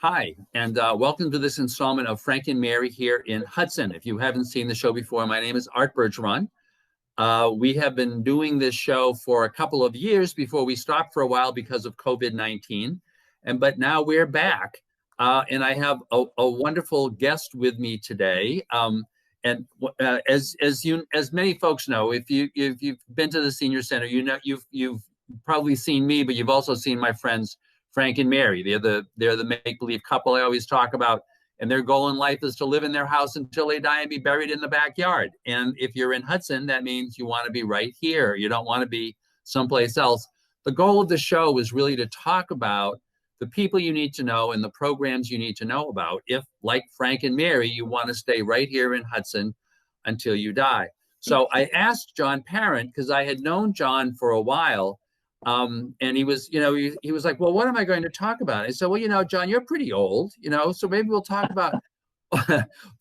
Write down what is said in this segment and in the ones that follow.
Hi, and welcome to this installment of Frank and Mary here in Hudson. If you haven't seen the show before, my name is Art Bergeron. We have been doing this show for a couple of years before we stopped for a while because of COVID-19, but now we're back, and I have a wonderful guest with me today. As many folks know, if you've been to the senior center, you know you've probably seen me, but you've also seen my friends Frank and Mary. They're the make-believe couple I always talk about, and their goal in life is to live in their house until they die and be buried in the backyard. And if you're in Hudson, that means you want to be right here. You don't want to be someplace else. The goal of the show is really to talk about the people you need to know and the programs you need to know about if, like Frank and Mary, you want to stay right here in Hudson until you die. So I asked John Parent, because I had known John for a while, and he was, he was like, well, what am I going to talk about? I said, well, John, you're pretty old, so maybe we'll talk about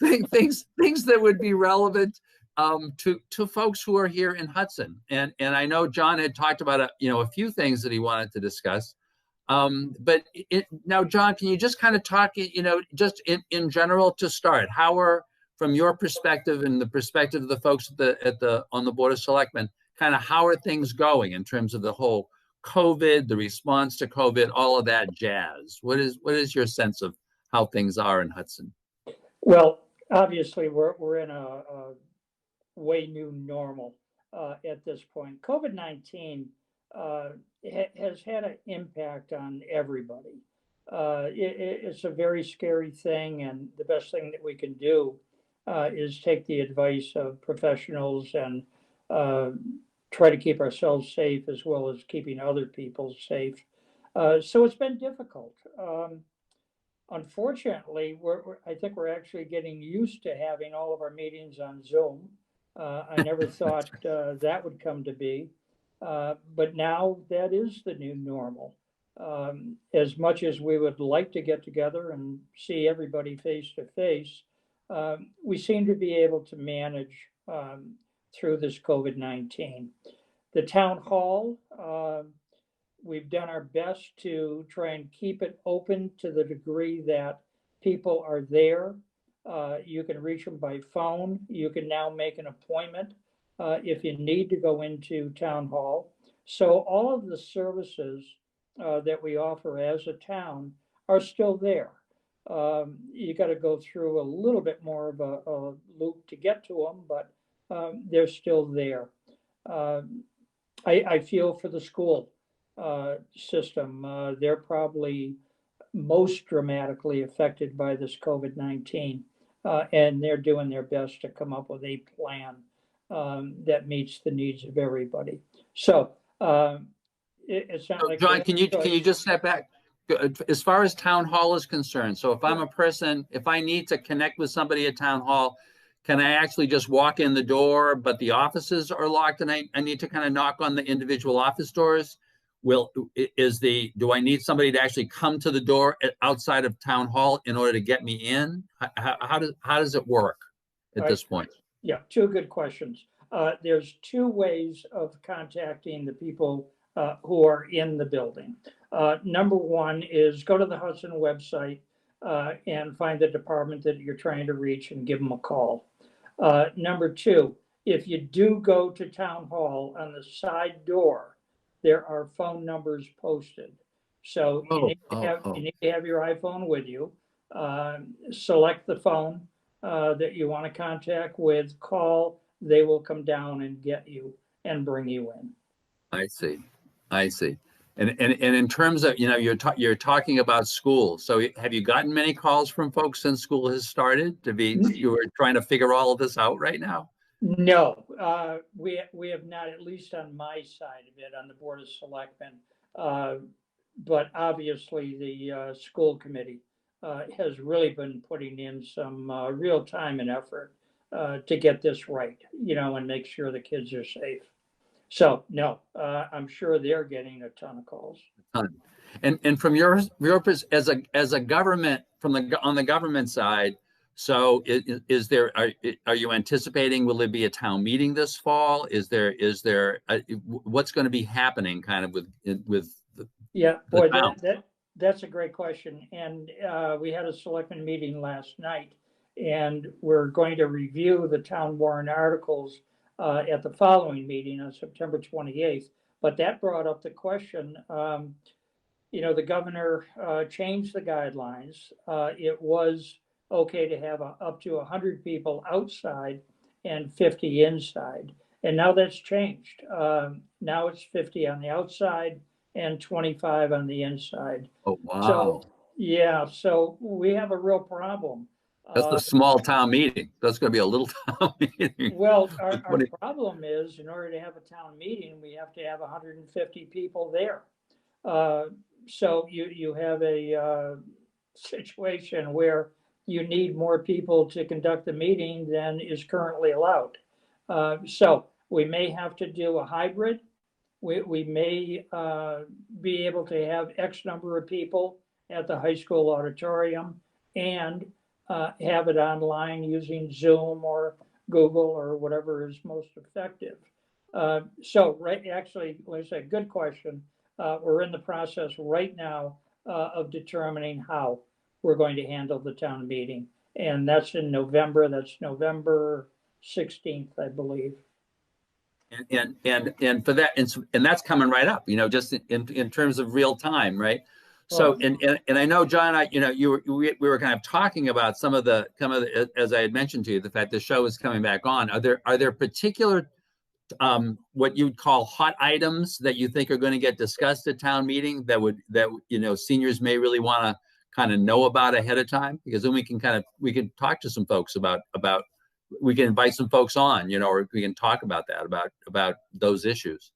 things that would be relevant to folks who are here in Hudson. And I know John had talked about a few things that he wanted to discuss. But now, John, can you just kind of talk, just in general to start, from your perspective and the perspective of the folks on the Board of Selectmen, kind of how are things going in terms of the whole COVID, the response to COVID, all of that jazz? What is your sense of how things are in Hudson? Well, obviously we're in a way new normal at this point. COVID-19 has had an impact on everybody. It's a very scary thing, and the best thing that we can do is take the advice of professionals and try to keep ourselves safe as well as keeping other people safe. So it's been difficult. Unfortunately, I think we're actually getting used to having all of our meetings on Zoom. I never thought that would come to be, but now that is the new normal. As much as we would like to get together and see everybody face to face, we seem to be able to manage through this COVID-19. The town hall, we've done our best to try and keep it open to the degree that people are there. You can reach them by phone. You can now make an appointment if you need to go into town hall. So all of the services that we offer as a town are still there. You got to go through a little bit more of a loop to get to them, but they're still there. I feel for the school system. They're probably most dramatically affected by this COVID-19, and they're doing their best to come up with a plan that meets the needs of everybody. So it's not like John, can you just step back? As far as town hall is concerned, so if I'm a person, if I need to connect with somebody at town hall, can I actually just walk in the door, but the offices are locked and I need to kind of knock on the individual office doors? Do I need somebody to actually come to the door outside of town hall in order to get me in? How does it work at this point? Yeah, two good questions. There's two ways of contacting the people who are in the building. Number one is go to the Hudson website and find the department that you're trying to reach and give them a call. Number two, if you do go to town hall, on the side door, there are phone numbers posted. So you need to have your iPhone with you. Select the phone that you want to contact with, call, they will come down and get you and bring you in. I see. And in terms of, you're talking about school. So have you gotten many calls from folks since school has started you were trying to figure all of this out right now? No, we have not, at least on my side of it, on the Board of Selectmen. But obviously the school committee has really been putting in some real time and effort to get this right, and make sure the kids are safe. So no, I'm sure they're getting a ton of calls. And from your as a government, on the government side, so are you anticipating, will there be a town meeting this fall? Is there what's going to be happening kind of with yeah, boy, That's a great question. And we had a selectmen meeting last night, and we're going to review the town warrant articles at the following meeting on September 28th. But that brought up the question, the governor changed the guidelines. It was okay to have up to 100 people outside and 50 inside. And now that's changed. Now it's 50 on the outside and 25 on the inside. Oh, So, wow. yeah, so we have a real problem. That's the small town meeting. That's going to be a little town meeting. Well, our problem is, in order to have a town meeting, we have to have 150 people there. So you have a situation where you need more people to conduct the meeting than is currently allowed. So we may have to do a hybrid. We may be able to have X number of people at the high school auditorium and have it online using Zoom or Google or whatever is most effective. So, right, actually, like I said, good question. We're in the process right now of determining how we're going to handle the town meeting. And that's in November. That's November 16th, I believe. And for that, and that's coming right up, just in terms of real time, right? So, and I know, John, we were kind of talking about some of the, as I had mentioned to you, the fact the show is coming back on. Are there particular what you'd call hot items that you think are going to get discussed at town meeting that seniors may really want to kind of know about ahead of time? Because then we can talk to some folks about we can invite some folks on, or we can talk about that, about those issues.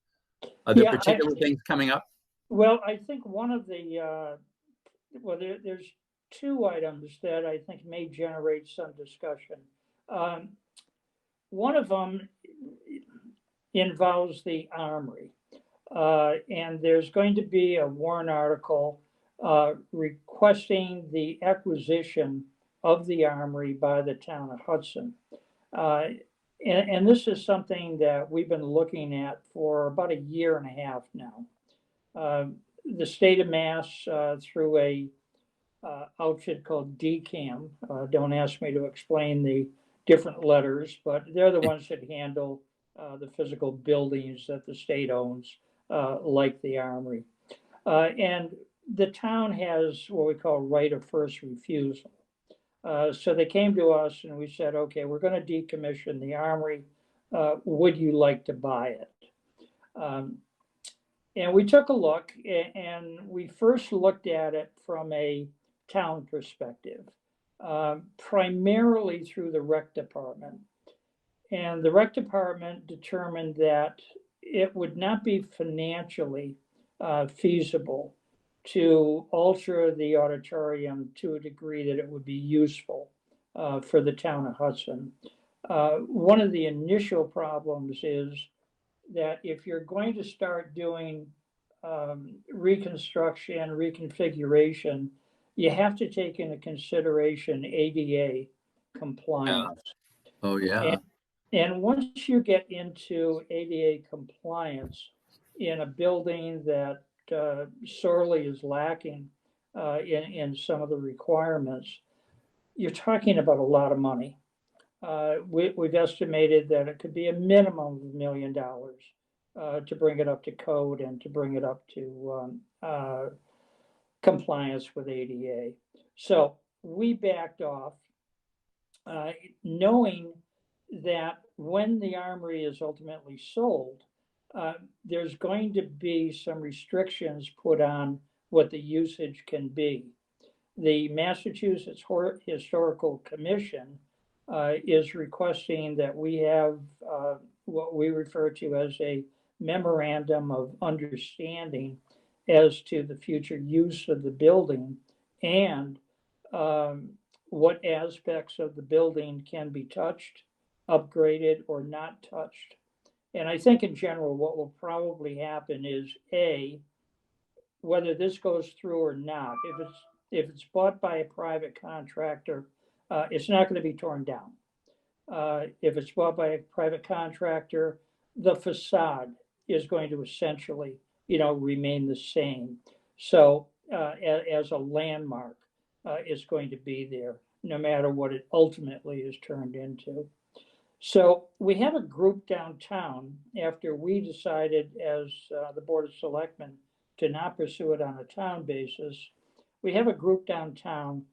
Are there particular things coming up? Well, I think one of the, there's two items that I think may generate some discussion. One of them involves the Armory. And there's going to be a warrant article requesting the acquisition of the Armory by the town of Hudson. And this is something that we've been looking at for about 1.5 years now. The state of Mass, through a outfit called DCAM, don't ask me to explain the different letters, but they're the ones that handle the physical buildings that the state owns, like the Armory. And the town has what we call right of first refusal. So they came to us and we said, okay, we're going to decommission the Armory. Would you like to buy it? And we took a look, and we first looked at it from a town perspective, primarily through the rec department. And the rec department determined that it would not be financially feasible to alter the auditorium to a degree that it would be useful for the town of Hudson. One of the initial problems is that if you're going to start doing reconstruction, reconfiguration, you have to take into consideration ADA compliance. Oh, yeah. And once you get into ADA compliance in a building that sorely is lacking in some of the requirements, you're talking about a lot of money. We've estimated that it could be a minimum of $1 million to bring it up to code and to bring it up to compliance with ADA. So we backed off, knowing that when the Armory is ultimately sold, there's going to be some restrictions put on what the usage can be. The Massachusetts Historical Commission is requesting that we have what we refer to as a memorandum of understanding as to the future use of the building and what aspects of the building can be touched, upgraded, or not touched. And I think in general, what will probably happen is whether this goes through or not, if it's bought by a private contractor, it's not going to be torn down. If it's bought by a private contractor, the facade is going to essentially, remain the same. So as a landmark is going to be there, no matter what it ultimately is turned into. So we have a group downtown after we decided as the Board of Selectmen to not pursue it on a town basis. We have a group downtown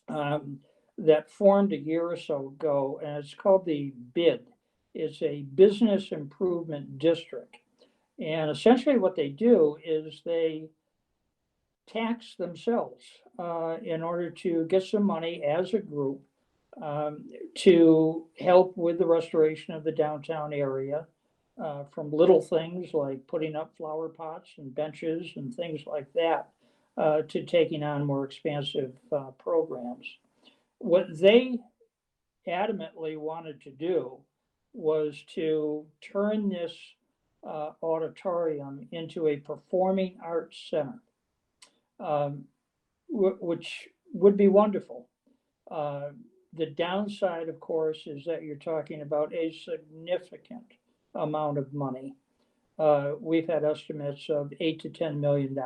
that formed a year or so ago, and it's called the BID. It's a Business Improvement District. And essentially what they do is they tax themselves in order to get some money as a group to help with the restoration of the downtown area, from little things like putting up flower pots and benches and things like that, to taking on more expansive programs. What they adamantly wanted to do was to turn this auditorium into a performing arts center, which would be wonderful. The downside, of course, is that you're talking about a significant amount of money. We've had estimates of $8 to $10 million.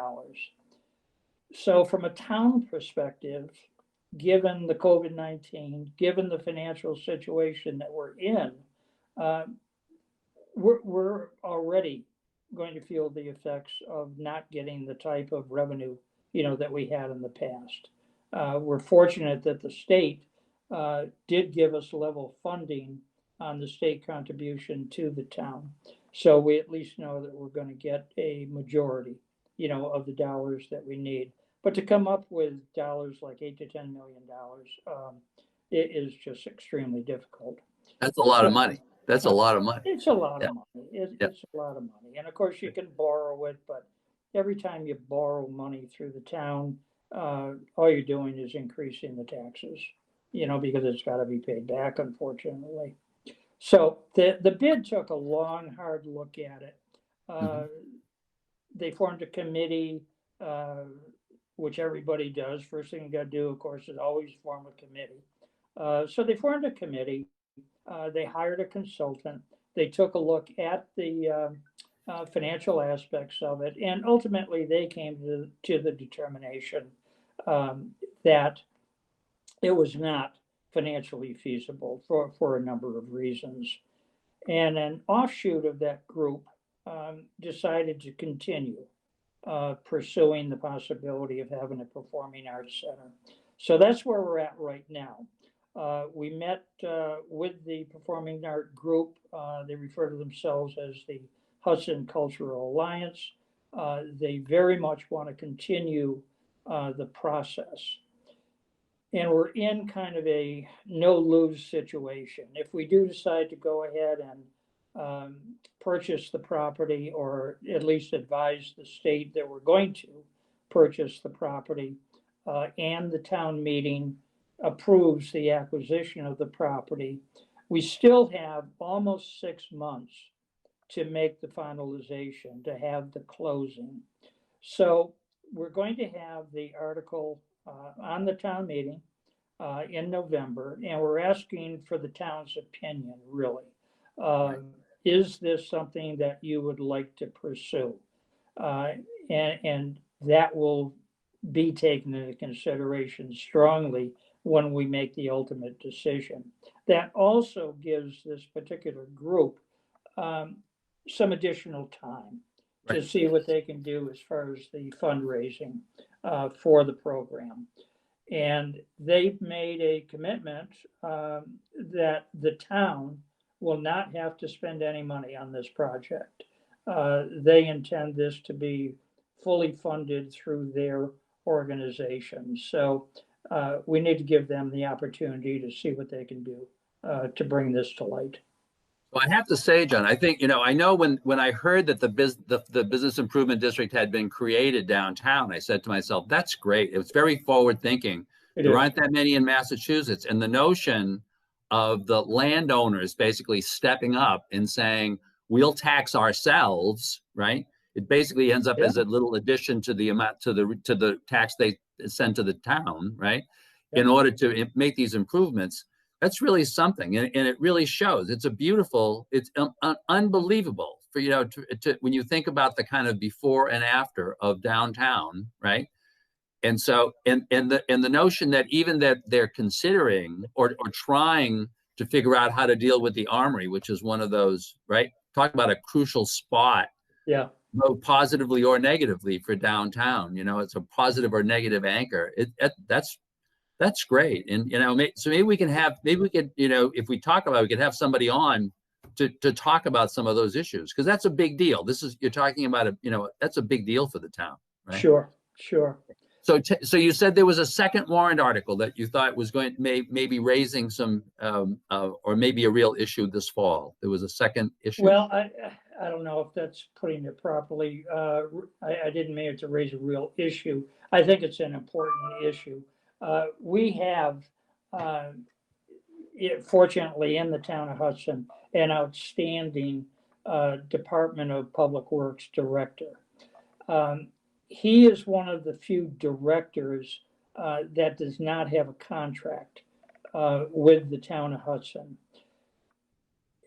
So from a town perspective, given the COVID-19, given the financial situation that we're in, we're already going to feel the effects of not getting the type of revenue, that we had in the past. We're fortunate that the state did give us level funding on the state contribution to the town. So we at least know that we're going to get a majority, of the dollars that we need. But to come up with dollars like $8 to $10 million, it is just extremely difficult. That's a lot of money. That's a lot of money. It's a lot of money. It's a lot of money. And of course you can borrow it, but every time you borrow money through the town, all you're doing is increasing the taxes, because it's got to be paid back, unfortunately. So the bid took a long, hard look at it. They formed a committee, which everybody does. First thing you got to do, of course, is always form a committee. So they formed a committee. They hired a consultant. They took a look at the financial aspects of it, and ultimately they came to the determination that it was not financially feasible for a number of reasons. And an offshoot of that group decided to continue pursuing the possibility of having a performing arts center. So that's where we're at right now. We met with the performing art group. They refer to themselves as the Hudson Cultural Alliance. They very much want to continue the process. And we're in kind of a no-lose situation. If we do decide to go ahead and purchase the property, or at least advise the state that we're going to purchase the property, and the town meeting approves the acquisition of the property, we still have almost 6 months to make the finalization, to have the closing. So we're going to have the article on the town meeting in November, and we're asking for the town's opinion, really. Is this something that you would like to pursue? And that will be taken into consideration strongly when we make the ultimate decision. That also gives this particular group some additional time to see what they can do as far as the fundraising for the program. And they've made a commitment that the town will not have to spend any money on this project. They intend this to be fully funded through their organization. So we need to give them the opportunity to see what they can do to bring this to light. Well, I have to say, John, I think, I know when I heard that the Business Improvement District had been created downtown, I said to myself, that's great. It was very forward thinking. There aren't that many in Massachusetts. And the notion of the landowners basically stepping up and saying, we'll tax ourselves, right? It basically ends up as a little addition to the amount, to the tax they send to the town, right? In order to make these improvements. That's really something, and it really shows. It's a beautiful, it's unbelievable for, when you think about the kind of before and after of downtown, right? And so, and the notion that even that they're considering or trying to figure out how to deal with the Armory, which is one of those, right? Talk about a crucial spot, Yeah. both positively or negatively for downtown. You know, it's a positive or negative anchor. That's great. And, you know, so maybe we could, you know, if we talk about it, we could have somebody on to talk about some of those issues, because that's a big deal. You're talking about you know, that's a big deal for the town, right? Sure, sure. So, so you said there was a second warrant article that you thought was going maybe raising some, or maybe a real issue this fall. There was a second issue. Well, I don't know if that's putting it properly. I didn't mean it to raise a real issue. I think it's an important issue. We have, fortunately, in the town of Hudson, an outstanding Department of Public Works director. He is one of the few directors that does not have a contract with the town of Hudson.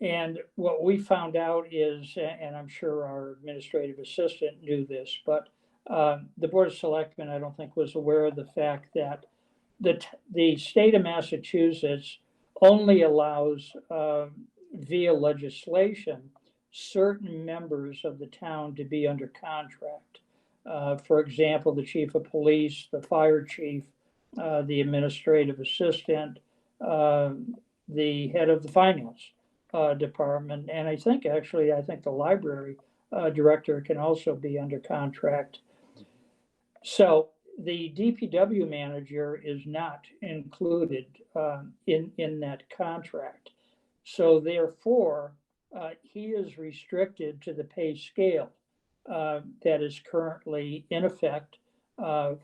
And what we found out is, and I'm sure our administrative assistant knew this, but the Board of Selectmen, I don't think, was aware of the fact that the state of Massachusetts only allows, via legislation, certain members of the town to be under contract. For example, the chief of police, the fire chief, the administrative assistant, the head of the finance department, and I think the library director can also be under contract. So the DPW manager is not included in that contract. So therefore, he is restricted to the pay scale that is currently in effect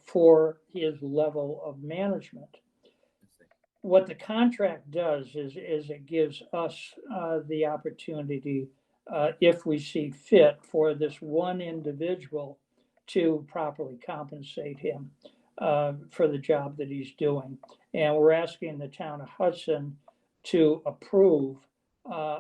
for his level of management. What the contract does is it gives us the opportunity, if we see fit, for this one individual to properly compensate him for the job that he's doing. And we're asking the town of Hudson to approve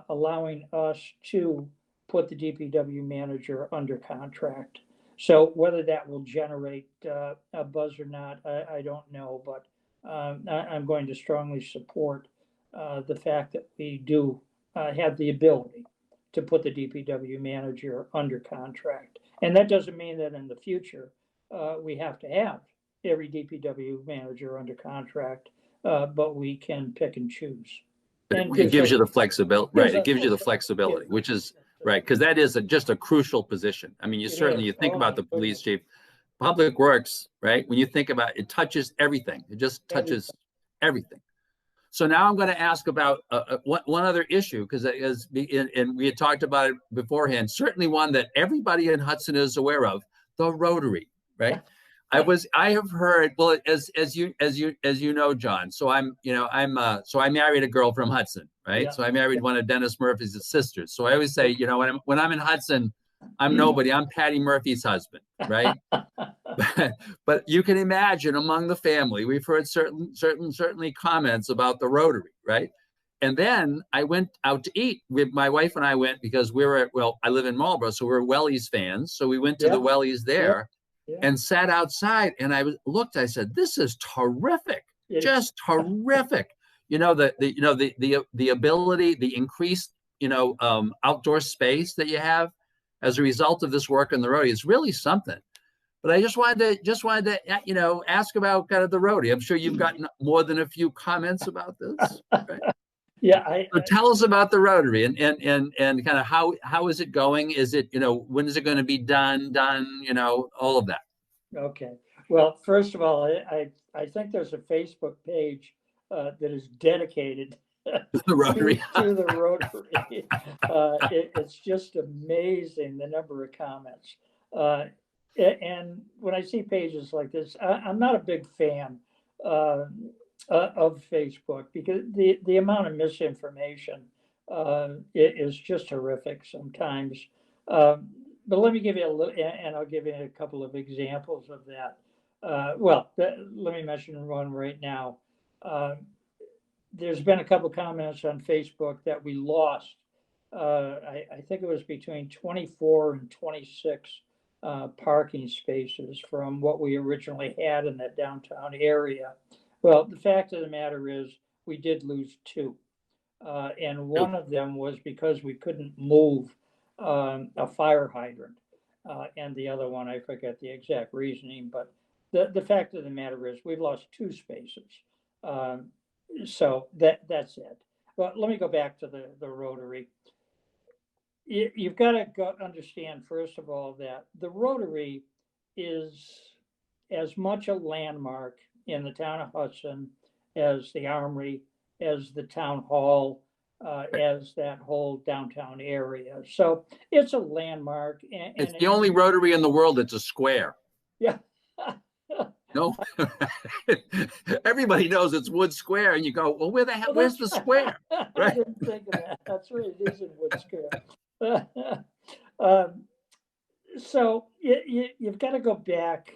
allowing us to put the DPW manager under contract. So whether that will generate a buzz or not, I don't know, but I'm going to strongly support the fact that we do have the ability to put the DPW manager under contract. And that doesn't mean that in the future we have to have every DPW manager under contract, but we can pick and choose. And it gives you the flexibility, right? It gives you the flexibility, which is right, because that is just a crucial position. I mean, you think about the police chief, public works, right? When you think about it, it touches everything. It just touches everything. So now I'm going to ask about one other issue, because and we had talked about it beforehand. Certainly one that everybody in Hudson is aware of: the Rotary, right? I have heard, well, as you know, John. So so I married a girl from Hudson, right? Yeah. So I married one of Dennis Murphy's sisters. So I always say, you know, when I'm in Hudson, I'm nobody. I'm Patty Murphy's husband, right? But you can imagine among the family, we've heard certainly comments about the Rotary, right? And then I went out to eat with my wife, and I went because I live in Marlborough, so we're Wellies fans. So we went to the Wellies there and sat outside, and I said, this is terrific, just terrific. You know, the ability, the increased, outdoor space that you have as a result of this work in the Rotary is really something. But I just wanted to, ask about kind of the Rotary. I'm sure you've gotten more than a few comments about this. Right? Yeah. So tell us about the Rotary and kind of how is it going? Is it, when is it going to be done, all of that? Okay. Well, first of all, I think there's a Facebook page that is dedicated to the Rotary. to the Rotary. It's just amazing, the number of comments. And when I see pages like this, I'm not a big fan of Facebook, because the amount of misinformation is just horrific sometimes. But let me give you a little, and I'll give you a couple of examples of that. Let me mention one right now. There's been a couple comments on Facebook that we lost. I think it was between 24 and 26 parking spaces from what we originally had in that downtown area. Well, the fact of the matter is we did lose two. And one of them was because we couldn't move a fire hydrant. And the other one, I forget the exact reasoning, but the fact of the matter is we've lost two spaces. So that's it. Well, let me go back to the Rotary. You've got to understand, first of all, that the Rotary is as much a landmark in the town of Hudson as the Armory, as the town hall, as that whole downtown area. So it's a landmark. It's the only Rotary in the world that's a square. Yeah. No, everybody knows it's Wood Square, and you go, well, where's the square? I Right? didn't think of that. That's right. It is in Wood Square. So you've got to go back.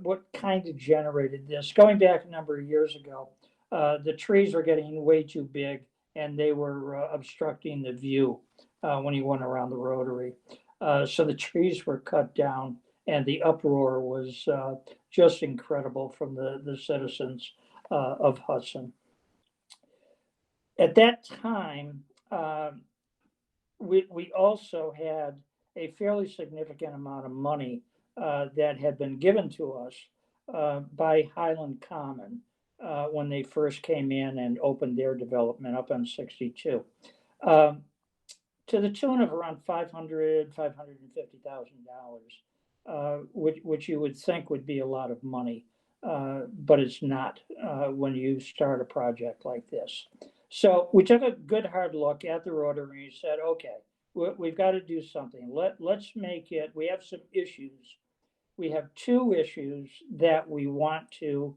What kind of generated this? Going back a number of years ago, the trees were getting way too big, and they were obstructing the view when you went around the Rotary. So the trees were cut down, and the uproar was just incredible from the citizens of Hudson. At that time, we also had a fairly significant amount of money that had been given to us by Highland Common when they first came in and opened their development up on 62. To the tune of around $550,000, which you would think would be a lot of money, but it's not when you start a project like this. So we took a good hard look at the Rotary and said, okay, we've got to do something. Let's make it, we have some issues. We have two issues that we want to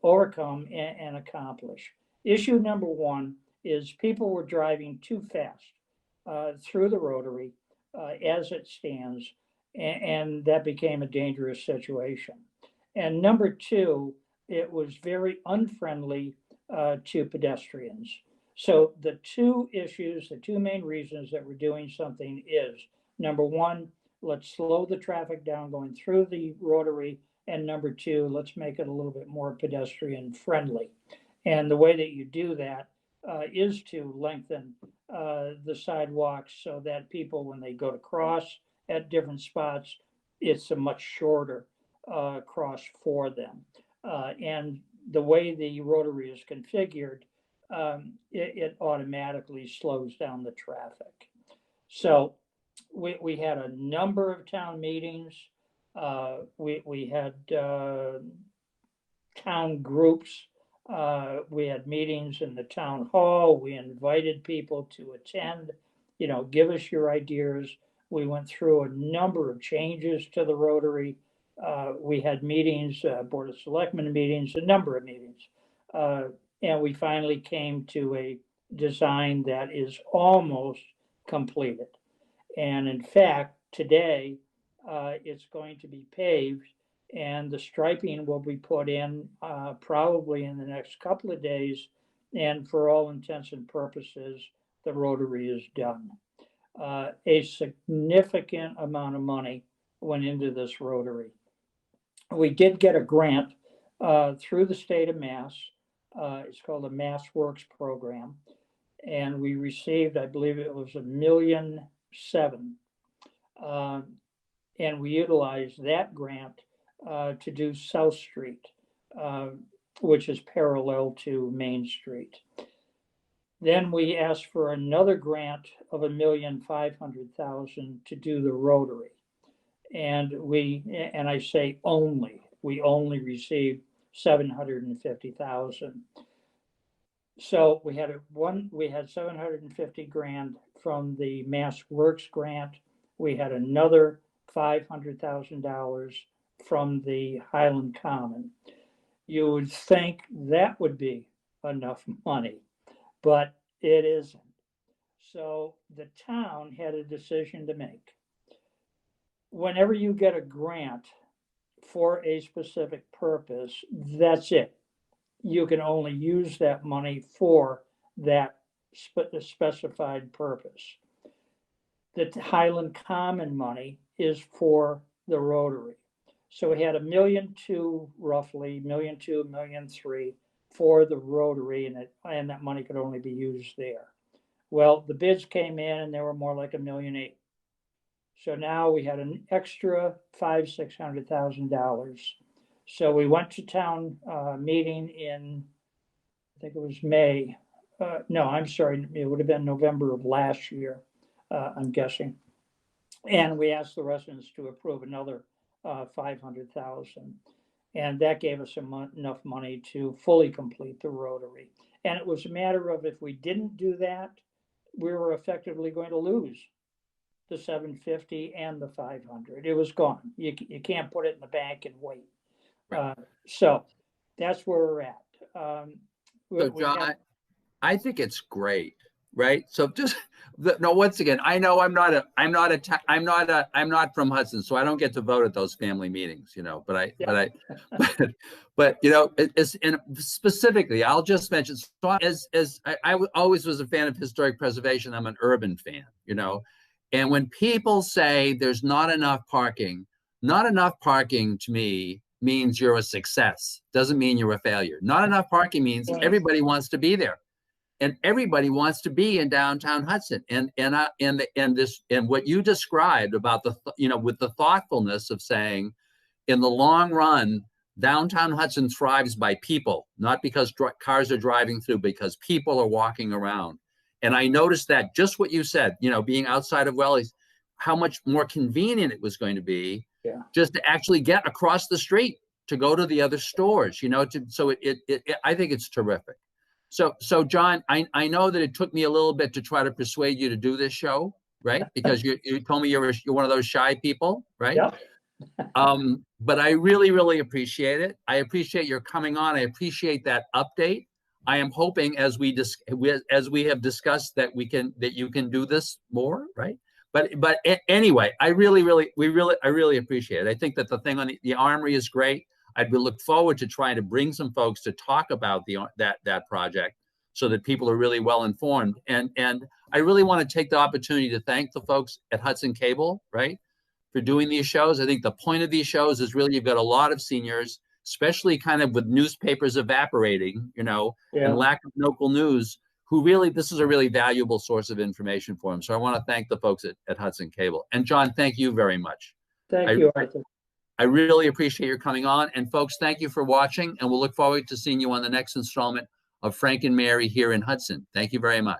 overcome and accomplish. Issue number one is people were driving too fast through the Rotary as it stands, and that became a dangerous situation. And number two, it was very unfriendly to pedestrians. So the two issues, the two main reasons that we're doing something is, number one, let's slow the traffic down going through the Rotary, and number two, let's make it a little bit more pedestrian friendly. And the way that you do that is to lengthen the sidewalks so that people, when they go to cross at different spots, it's a much shorter cross for them. And the way the Rotary is configured, it automatically slows down the traffic. So we had a number of town meetings. We had town groups. We had meetings in the town hall. We invited people to attend, give us your ideas. We went through a number of changes to the Rotary. We had meetings, Board of Selectmen meetings, a number of meetings. And we finally came to a design that is almost completed. And in fact, today, it's going to be paved, and the striping will be put in probably in the next couple of days. And for all intents and purposes, the Rotary is done. A significant amount of money went into this Rotary. We did get a grant through the state of Mass. It's called the Mass Works Program. And we received, I believe it was $1.7 million. And we utilized that grant to do South Street, which is parallel to Main Street. Then we asked for another grant of $1,500,000 to do the Rotary. And I say we only received $750,000. So we had 750 grand from the Mass Works grant. We had another $500,000 from the Highland Common. You would think that would be enough money, but it isn't. So the town had a decision to make. Whenever you get a grant for a specific purpose, that's it. You can only use that money for that specified purpose. The Highland Common money is for the rotary. So we had $1.2 million, roughly $1.2 million, $1.3 million for the rotary, and that money could only be used there. Well, the bids came in and they were more like $1.8 million. So now we had an extra $500,000-$600,000. So we went to town meeting in, I think it was May. No, I'm sorry, it would have been November of last year, I'm guessing. And we asked the residents to approve another $500,000. And that gave us enough money to fully complete the rotary. And it was a matter of, if we didn't do that, we were effectively going to lose the $750 and the $500. It was gone. You can't put it in the bank and wait. So that's where we're at. So John, I think it's great, right? So just no. Once again, I know I'm not from Hudson, so I don't get to vote at those family meetings, you know. But you know, and specifically, I'll just mention. So I always was a fan of historic preservation. I'm an urban fan, you know. And when people say there's not enough parking to me means you're a success. Doesn't mean you're a failure. Not enough parking means everybody wants to be there, and everybody wants to be in downtown Hudson. And what you described about with the thoughtfulness of saying, in the long run, downtown Hudson thrives by people, not because cars are driving through, because people are walking around. And I noticed that just what you said, you know, being outside of Welly's, how much more convenient it was going to be just to actually get across the street to go to the other stores, you know, I think it's terrific. So John, I know that it took me a little bit to try to persuade you to do this show, right? Because you told me you're one of those shy people, right? Yep. But I really, really appreciate it. I appreciate your coming on. I appreciate that update. I am hoping, as we have discussed, that you can do this more, right? But anyway, I really appreciate it. I think that the thing on the Armory is great. I'd look forward to trying to bring some folks to talk about that project, so that people are really well informed. And I really want to take the opportunity to thank the folks at Hudson Cable, right, for doing these shows. I think the point of these shows is really, you've got a lot of seniors, especially kind of with newspapers evaporating, you know, and lack of local news, who really, this is a really valuable source of information for them. So I want to thank the folks at Hudson Cable. And John, thank you very much. Thank you, Arthur. I really appreciate your coming on. And folks, thank you for watching. And we'll look forward to seeing you on the next installment of Frank and Mary here in Hudson. Thank you very much.